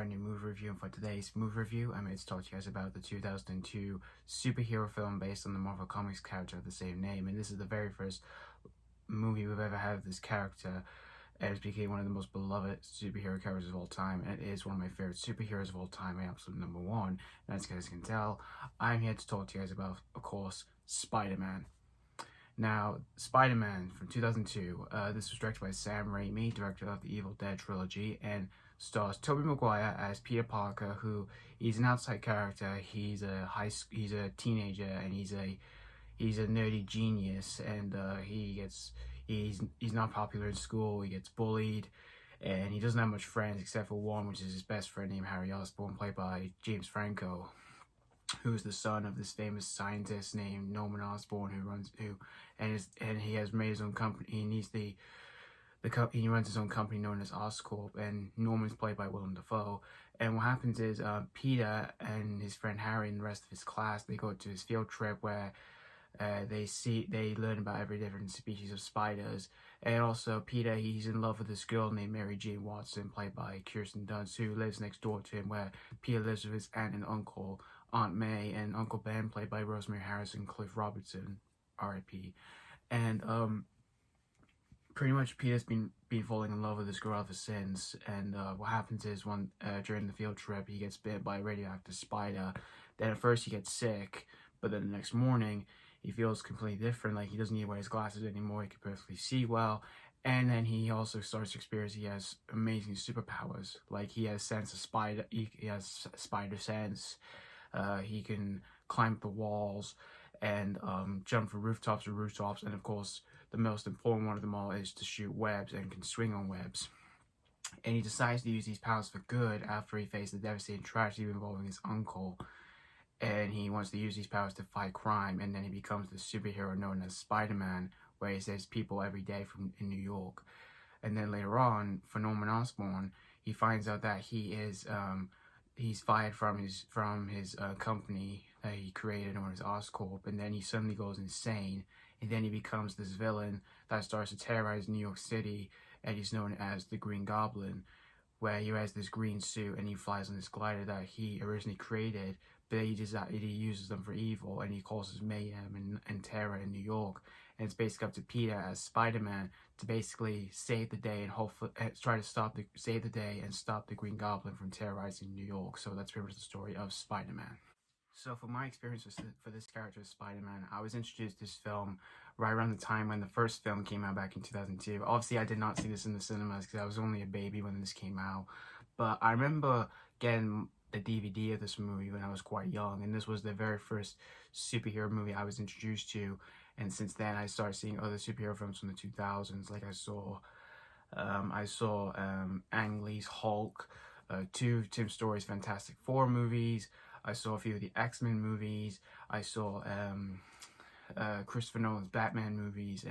brand new movie review, and for today's movie review, I'm here to talk to you guys about the 2002 superhero film based on the Marvel Comics character of the same name. And this is the very first movie we've ever had of this character, and it's became one of the most beloved superhero characters of all time, and it is one of my favorite superheroes of all time, my absolute number one. And as you guys can tell, I'm here to talk to you guys about, of course, Spider-Man. Now, Spider-Man from 2002, this was directed by Sam Raimi, director of the Evil Dead trilogy, and stars Tobey Maguire as Peter Parker, who he's an outside character. He's a teenager, and he's a nerdy genius, and he's not popular in school. He gets bullied, and he doesn't have much friends except for one, which is his best friend named Harry Osborn, played by James Franco, who's the son of this famous scientist named Norman Osborn, and he has made his own company. He runs his own company known as Oscorp, and Norman's played by Willem Dafoe. And what happens is Peter and his friend Harry and the rest of his class, they go to this field trip where they learn about every different species of spiders. And also Peter, he's in love with this girl named Mary Jane Watson, played by Kirsten Dunst, who lives next door to him, where Peter lives with his aunt and uncle, Aunt May and Uncle Ben, played by Rosemary and Cliff Robertson, R.I.P. And pretty much Peter's been falling in love with this girl ever since. And what happens is during the field trip, he gets bit by a radioactive spider. Then at first he gets sick, but then the next morning he feels completely different. Like, he doesn't need to wear his glasses anymore. He can perfectly see well. And then he also starts to experience he has amazing superpowers. Like, he has sense of spider. He has spider sense. He can climb the walls and jump from rooftops to rooftops. And of course, the most important one of them all is to shoot webs and can swing on webs. And he decides to use these powers for good after he faced the devastating tragedy involving his uncle. And he wants to use these powers to fight crime, and then he becomes the superhero known as Spider-Man, where he saves people every day in New York. And then later on, for Norman Osborn, he finds out that he's fired from his company that he created known as Oscorp, and then he suddenly goes insane, and then he becomes this villain that starts to terrorize New York City, and he's known as the Green Goblin, where he has this green suit and he flies on this glider that he originally created, but he uses them for evil, and he causes mayhem and terror in New York. And it's basically up to Peter as Spider-Man to basically save the day and hopefully try to save the day and stop the Green Goblin from terrorizing New York. So that's pretty much the story of Spider-Man. So for my experience for this character of Spider-Man, I was introduced to this film right around the time when the first film came out back in 2002. Obviously, I did not see this in the cinemas because I was only a baby when this came out. But I remember getting the DVD of this movie when I was quite young, and this was the very first superhero movie I was introduced to. And since then, I started seeing other superhero films from the 2000s. Like I saw Ang Lee's Hulk, two Tim Story's Fantastic Four movies. I saw a few of the X-Men movies. I saw Christopher Nolan's Batman movies,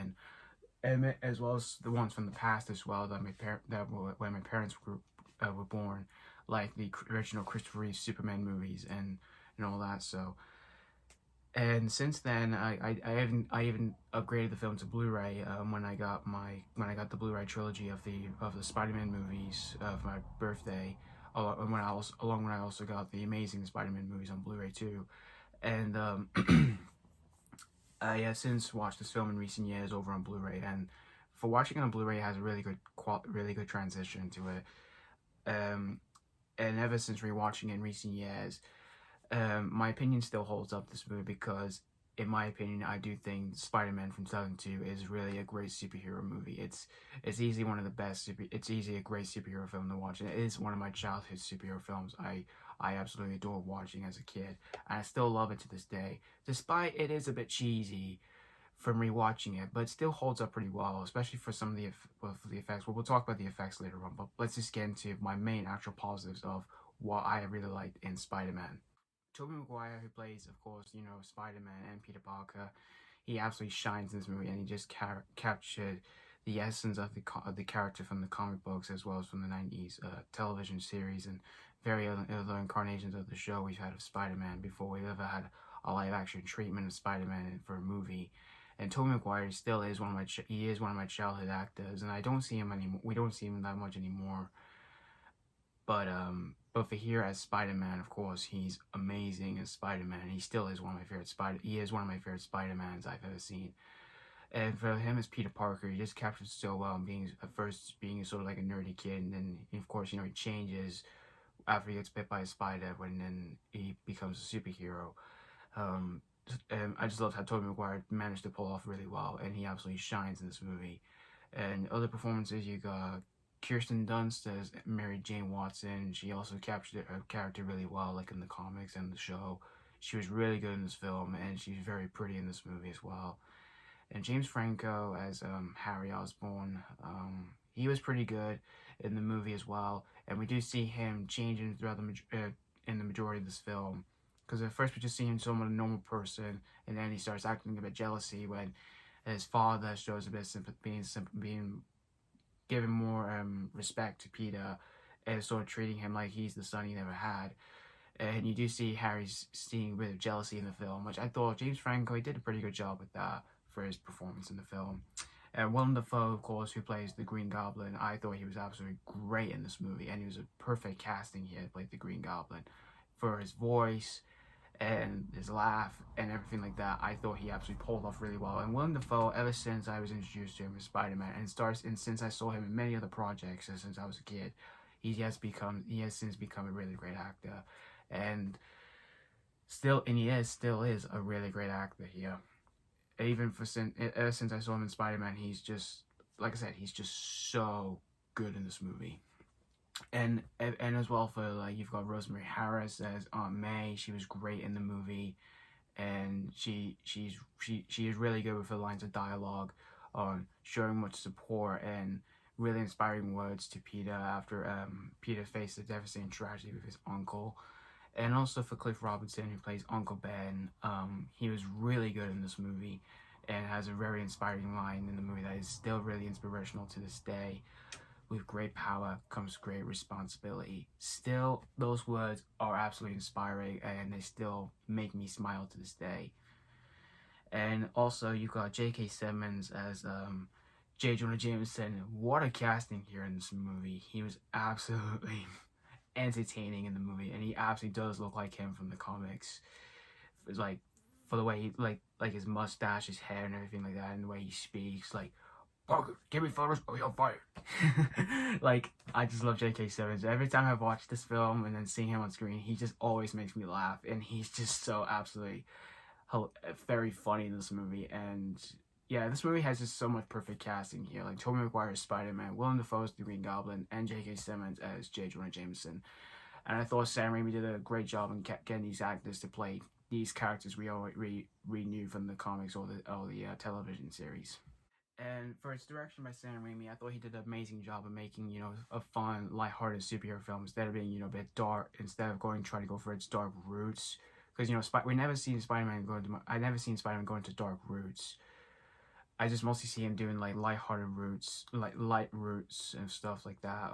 and as well as the ones from the past as well when my parents were born, like the original Christopher Reeve Superman movies and all that. So, and since then, I even upgraded the film to Blu-ray when I got the Blu-ray trilogy of the Spider-Man movies of my birthday. When I also got the Amazing Spider-Man movies on Blu-ray too, and I have since watched this film in recent years over on Blu-ray, and for watching it on Blu-ray, it has a really good transition to it. And ever since rewatching it in recent years, my opinion still holds up this movie because, in my opinion, I do think Spider-Man from 2002 is really a great superhero movie. It's easily one of the best. It's easily a great superhero film to watch, and it is one of my childhood superhero films. I absolutely adore watching as a kid, and I still love it to this day, despite it is a bit cheesy from rewatching it, but it still holds up pretty well, especially for some of the effects. Well, we'll talk about the effects later on, but let's just get into my main actual positives of what I really liked in Spider-Man. Tobey Maguire, who plays, of course, Spider-Man and Peter Parker, he absolutely shines in this movie, and he just captured the essence of the character from the comic books as well as from the 90s television series and very other incarnations of the show we've had of Spider-Man before we ever had a live-action treatment of Spider-Man for a movie. And Tobey Maguire still is one of my childhood actors, and I don't see him anymore. We don't see him that much anymore. But for here as Spider-Man, of course, he's amazing as Spider-Man. He still is one of my favorite He is one of my favorite Spider-Mans I've ever seen. And for him as Peter Parker, he just captured so well, being at first being sort of like a nerdy kid, and then of course he changes after he gets bit by a spider, when then he becomes a superhero. Um, and I just love how Tobey Maguire managed to pull off really well, and he absolutely shines in this movie. And other performances, you got Kirsten Dunst as Mary Jane Watson. She also captured her character really well, like in the comics and the show. She was really good in this film, and she's very pretty in this movie as well. And James Franco as Harry Osborn, he was pretty good in the movie as well. And we do see him changing throughout in the majority of this film, because at first we just see him somewhat a normal person, and then he starts acting a bit jealousy when his father shows a bit of sympathy, being giving more respect to Peter, and sort of treating him like he's the son he never had. And you do see Harry's seeing a bit of jealousy in the film, which I thought James Franco, he did a pretty good job with that for his performance in the film. And Willem Dafoe, of course, who plays the Green Goblin, I thought he was absolutely great in this movie, and he was a perfect casting here to play the Green Goblin. For his voice and his laugh and everything like that, I thought he absolutely pulled off really well. And Willem Dafoe, ever since I was introduced to him as Spider-Man, and since I saw him in many other projects since I was a kid, he has since become a really great actor, and still is a really great actor here. Even ever since I saw him in Spider-Man, he's just, like I said, he's just so good in this movie. And as well, for like, you've got Rosemary Harris as Aunt May. She was great in the movie, and she is really good with her lines of dialogue on showing much support and really inspiring words to Peter after Peter faced a devastating tragedy with his uncle. And also for Cliff Robertson, who plays Uncle Ben, he was really good in this movie, and has a very inspiring line in the movie that is still really inspirational to this day. With great power comes great responsibility. Still, those words are absolutely inspiring, and they still make me smile to this day. And also, you got J.K. Simmons as J. Jonah Jameson. What a casting here in this movie. He was absolutely entertaining in the movie, and he absolutely does look like him from the comics. It's like, for the way he like his mustache, his hair, and everything like that, and the way he speaks, like, Parker, give me photos or you're fired. Like, I just love J.K. Simmons. Every time I watch this film and then seeing him on screen, he just always makes me laugh, and he's just so absolutely very funny in this movie. And yeah, this movie has just so much perfect casting here. Like, Tobey Maguire as Spider-Man, Willem Dafoe as the Green Goblin, and J.K. Simmons as J. Jonah Jameson. And I thought Sam Raimi did a great job in getting these actors to play these characters we already knew from the comics or the television series. And for its direction by Sam Raimi, I thought he did an amazing job of making, a fun, lighthearted superhero film, instead of being, a bit dark, instead of trying to go for its dark roots. Because, I never seen Spider-Man go into dark roots. I just mostly see him doing, like, lighthearted roots, like, light roots and stuff like that.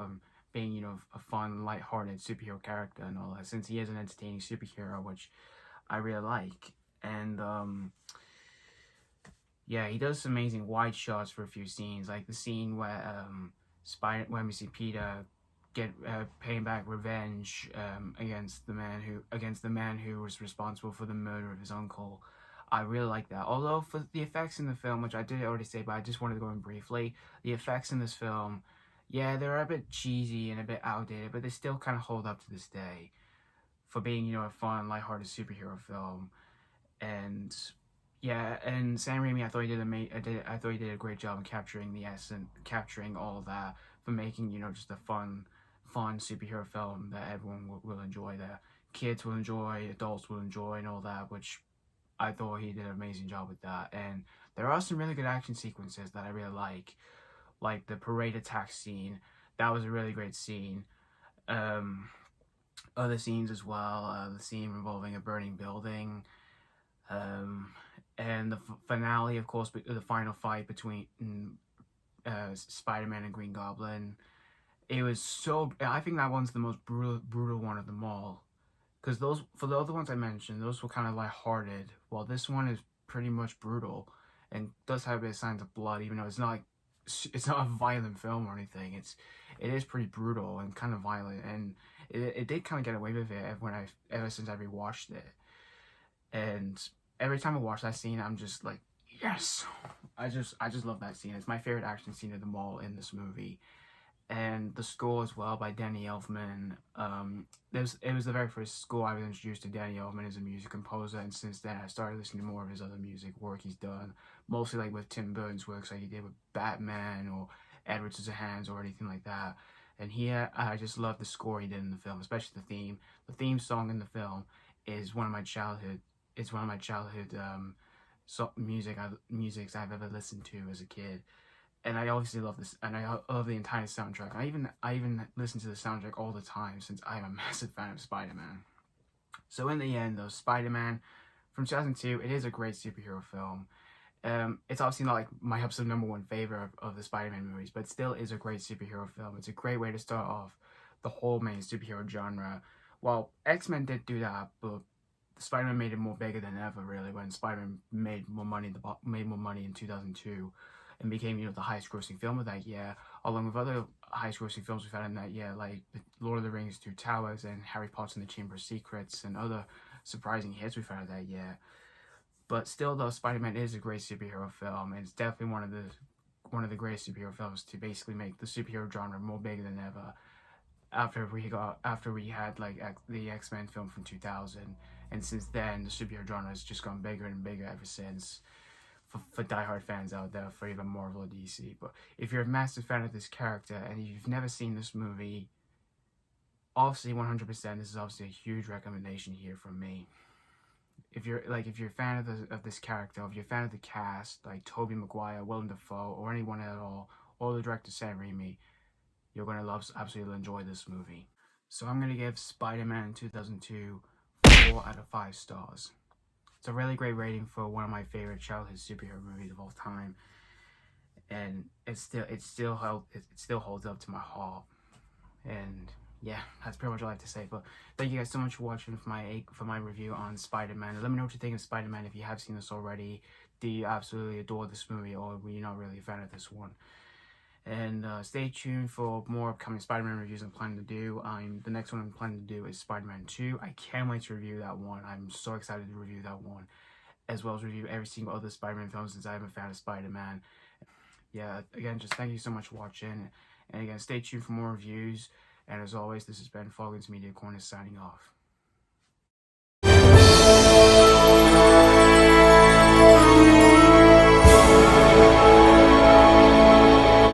Being, a fun, lighthearted superhero character and all that, since he is an entertaining superhero, which I really like. And, yeah, he does some amazing wide shots for a few scenes, like the scene where when we see Peter paying back revenge against the man who was responsible for the murder of his uncle. I really like that. Although for the effects in the film, which I did already say, but I just wanted to go in briefly, the effects in this film, yeah, they're a bit cheesy and a bit outdated, but they still kind of hold up to this day for being, a fun, lighthearted superhero film. And yeah, and Sam Raimi, I thought he did a great job in capturing all of that, for making, just a fun superhero film that everyone will enjoy, that kids will enjoy, adults will enjoy, and all that, which I thought he did an amazing job with that. And there are some really good action sequences that I really like the parade attack scene. That was a really great scene. Other scenes as well, the scene involving a burning building, and the finale, of course, the final fight between Spider-Man and Green Goblin. It was so, I think that one's the most brutal one of them all, because for the other ones I mentioned, those were kind of lighthearted, while this one is pretty much brutal and does have a bit of signs of blood, even though it's not a violent film or anything. it is pretty brutal and kind of violent, and it did kind of get away with it ever since I rewatched it. And every time I watch that scene, I'm just like, yes, I just love that scene. It's my favorite action scene of them all in this movie. And the score as well by Danny Elfman. It was the very first score I was introduced to Danny Elfman as a music composer, and since then I started listening to more of his other music work he's done, mostly like with Tim Burton's works, like he did with Batman or Edward Scissorhands or anything like that. And I just love the score he did in the film, especially the theme. The theme song in the film is one of my childhood. It's one of my childhood musics I've ever listened to as a kid. And I obviously love this, and I love the entire soundtrack. I even listen to the soundtrack all the time since I'm a massive fan of Spider-Man. So in the end, though, Spider-Man from 2002, it is a great superhero film. It's obviously not like my absolute #1 favorite of the Spider-Man movies, but it still is a great superhero film. It's a great way to start off the whole main superhero genre. Well, X-Men did do that, but Spider-Man made it more bigger than ever, really, when Spider-Man made more money in 2002. And became, the highest grossing film of that year, along with other highest grossing films we've had in that year, like Lord of the Rings, Two Towers, and Harry Potter and the Chamber of Secrets, and other surprising hits we've had that year. But still, though, Spider-Man is a great superhero film, and it's definitely one of the greatest superhero films to basically make the superhero genre more bigger than ever. After we had like the X-Men film from 2000, and since then the superhero genre has just gone bigger and bigger ever since. For diehard fans out there, for either Marvel or DC. But if you're a massive fan of this character and you've never seen this movie, obviously 100%, this is obviously a huge recommendation here from me. If you're a fan of this character, if you're a fan of the cast, like Tobey, Maguire, Willem Dafoe, or anyone at all, or the director Sam Raimi, you're gonna absolutely enjoy this movie. So I'm gonna give Spider-Man 2002 4 out of 5 stars. It's a really great rating for one of my favorite childhood superhero movies of all time, and it still holds up to my heart. And yeah, that's pretty much all I have to say. But thank you guys so much for watching for my review on Spider-Man. Let me know what you think of Spider-Man if you have seen this already. Do you absolutely adore this movie, or were you not really a fan of this one? And stay tuned for more upcoming Spider-Man reviews I'm planning to do. The next one I'm planning to do is Spider-Man 2. I can't wait to review that one. I'm so excited to review that one, as well as review every single other Spider-Man film since I'm a fan of Spider-Man. Yeah, again, just thank you so much for watching. And again, stay tuned for more reviews. And as always, this has been Foggins Media Corner signing off.